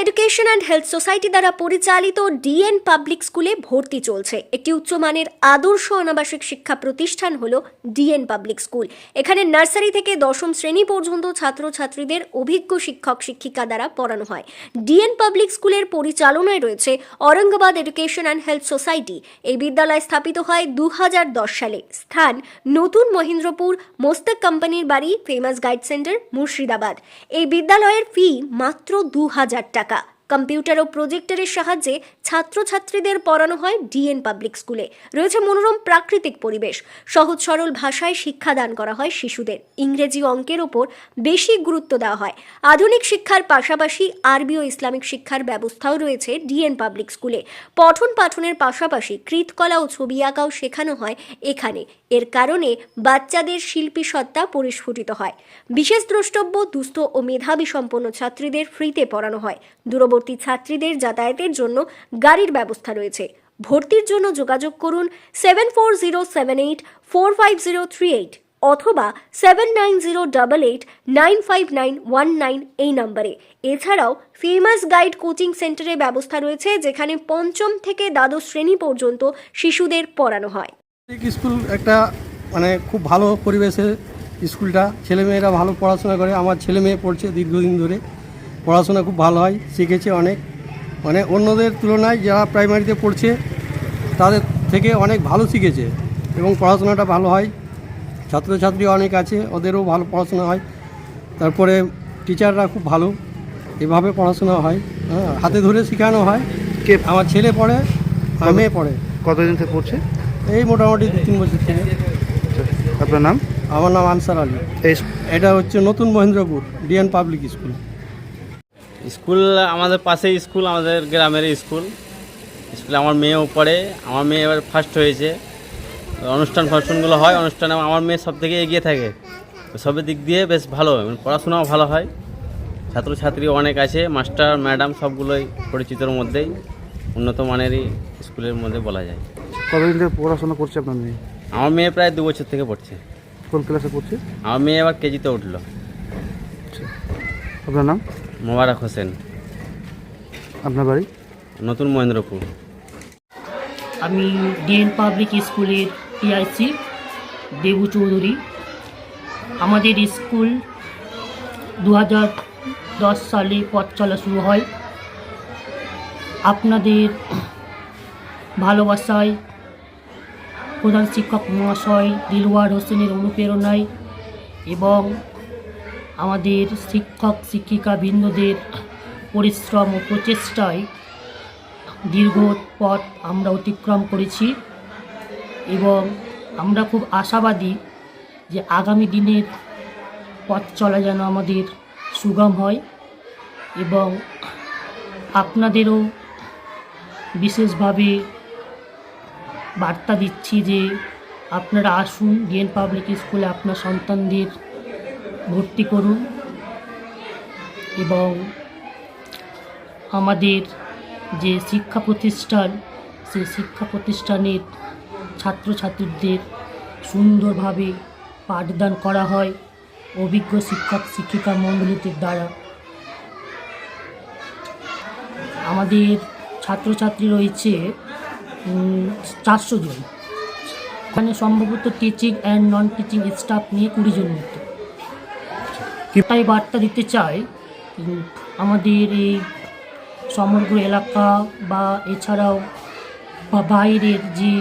Education and health society দ্বারা পরিচালিত DNA public স্কুলে ভর্তি চলছে। একটি উচ্চমানের আদর্শ অনাবাসিক শিক্ষা প্রতিষ্ঠান হলো ডিএন পাবলিক স্কুল। এখানে নার্সারি থেকে দশম শ্রেণী পর্যন্ত ছাত্রছাত্রীদের অভিজ্ঞ শিক্ষক শিক্ষিকা দ্বারা পড়ানো হয়। ডিএন পাবলিক স্কুলের পরিচালনায় রয়েছে Aurangabad education and health society. এই বিদ্যালয় স্থাপিত হয় 2010 সালে। স্থান নতুন মহেন্দ্রপুর, মোস্তাক কোম্পানির বাড়ি, ফেমাস গাইড সেন্টার, মুর্শিদাবাদ। এই বিদ্যালয়ের ফি মাত্র 2000 টাকা। কম্পিউটার ও প্রজেক্টরের সাহায্যে ছাত্রছাত্রীদের পড়ানো হয় ডিএন পাবলিক স্কুলে। রয়েছে মনোরম প্রাকৃতিক পরিবেশ। সহজ সরল ভাষায় শিক্ষাদান করা হয় শিশুদের। ইংরেজি অঙ্কের ওপর বেশি গুরুত্ব দেওয়া হয়। আধুনিক শিক্ষার পাশাপাশি আরবি ও ইসলামিক শিক্ষার ব্যবস্থাও রয়েছে ডিএন পাবলিক স্কুলে। পঠন পাঠনের পাশাপাশি কৃতকলা ও ছবি আঁকাও শেখানো হয় এখানে। এর কারণে বাচ্চাদের শিল্পী সত্তা পরিস্ফুটিত হয়। বিশেষ দ্রষ্টব্য, দুস্থ ও মেধাবী সম্পন্ন ছাত্রীদের ফ্রিতে পড়ানো হয়। দূরবর্তী ছাত্রীদের যাতায়াতের জন্য গাড়ির ব্যবস্থা রয়েছে। ভর্তির জন্য যোগাযোগ করুন 7407845038 অথবা 7908895919 এই নম্বরে। এছাড়াও ফেমাস গাইড কোচিং সেন্টারের ব্যবস্থা রয়েছে, যেখানে পঞ্চম থেকে দ্বাদশ শ্রেণী পর্যন্ত শিশুদের পড়ানো হয়। স্কুল একটা খুব ভালো পরিবেশে স্কুলটা, ছেলেমেয়েরা ভালো পড়াশোনা করে। আমার ছেলে মেয়ে পড়ছে দীর্ঘদিন ধরে, পড়াশোনা খুব ভালো হয়, শিখেছে অনেক। অন্যদের তুলনায় যারা প্রাইমারিতে পড়ছে তাদের থেকে অনেক ভালো শিখেছে এবং পড়াশোনাটা ভালো হয়। ছাত্রছাত্রী অনেক আছে, ওদেরও ভালো পড়াশোনা হয়। তারপরে টিচাররা খুব ভালো, এভাবে পড়াশোনা হয়। হাতে ধরে শেখানো হয়। কে? আমার ছেলে পড়ে, আমার মেয়ে পড়ে। কতদিন থেকে পড়ছে? এই মোটামুটি 2-3 বছর থেকে। আপনার নাম? আমার নাম আনসার আলী। এটা হচ্ছে নতুন Mahendrapur DN public school. School আমাদের পাশেই স্কুল, আমাদের গ্রামের স্কুলে আমার মেয়েও পড়ে। আমার মেয়ে এবার ফার্স্ট হয়েছে। ফাংশনগুলো হয়, অনুষ্ঠানে আমার মেয়ে সব থেকে এগিয়ে থাকে। সবের দিক দিয়ে বেশ ভালো, পড়াশোনাও ভালো হয়। ছাত্রছাত্রী অনেক আছে, মাস্টার ম্যাডাম সবগুলোই পরিচিতর মধ্যেই, উন্নত মানেরই স্কুলের মধ্যে বলা যায়। কতদিন থেকে পড়াশোনা করছে আপনার মেয়ে? আমার মেয়ে প্রায় 2 বছর থেকে পড়ছে। কোন ক্লাসে পড়ছে? আমার মেয়ে এবার কেজিতে উঠলো। আপনার নাম? মোবারক হোসেন। আপনার বাড়ি? নতুন মহেন্দ্রপুর। আমি ডিএন পাবলিক স্কুলের পিআইসি দেবু চৌধুরী। আমাদের স্কুল 2010 সালে পথ চলা শুরু হয়। আপনাদের ভালোবাসায়, প্রধান শিক্ষক মহাশয় দিলওয়ার হোসেনের অনুপ্রেরণায় এবং আমাদের শিক্ষক শিক্ষিকা বৃন্দদের পরিশ্রম ও প্রচেষ্টায় দীর্ঘ পথ আমরা অতিক্রম করেছি এবং আমরা খুব আশাবাদী যে আগামী দিনের পথ চলা যেন আমাদের সুগম হয় এবং আপনাদেরও বিশেষভাবে বার্তা দিচ্ছি যে আপনারা আসুন, ডিএন পাবলিক স্কুলে আপনার সন্তানদের ভর্তি করুন এবং আমাদের যে শিক্ষা প্রতিষ্ঠান, সেই শিক্ষা প্রতিষ্ঠানের ছাত্রছাত্রীদের সুন্দরভাবে পাঠদান করা হয় অভিজ্ঞ শিক্ষক শিক্ষিকা মণ্ডলীদের দ্বারা। আমাদের ছাত্রছাত্রী রয়েছে 400 জন। এখানে সম্ভবত teaching and non teaching staff নিয়ে 20 জন মতো। তাই বার্তা দিতে চাই, আমাদের এই সমগ্র এলাকা বা এছাড়াও বা বাইরের যে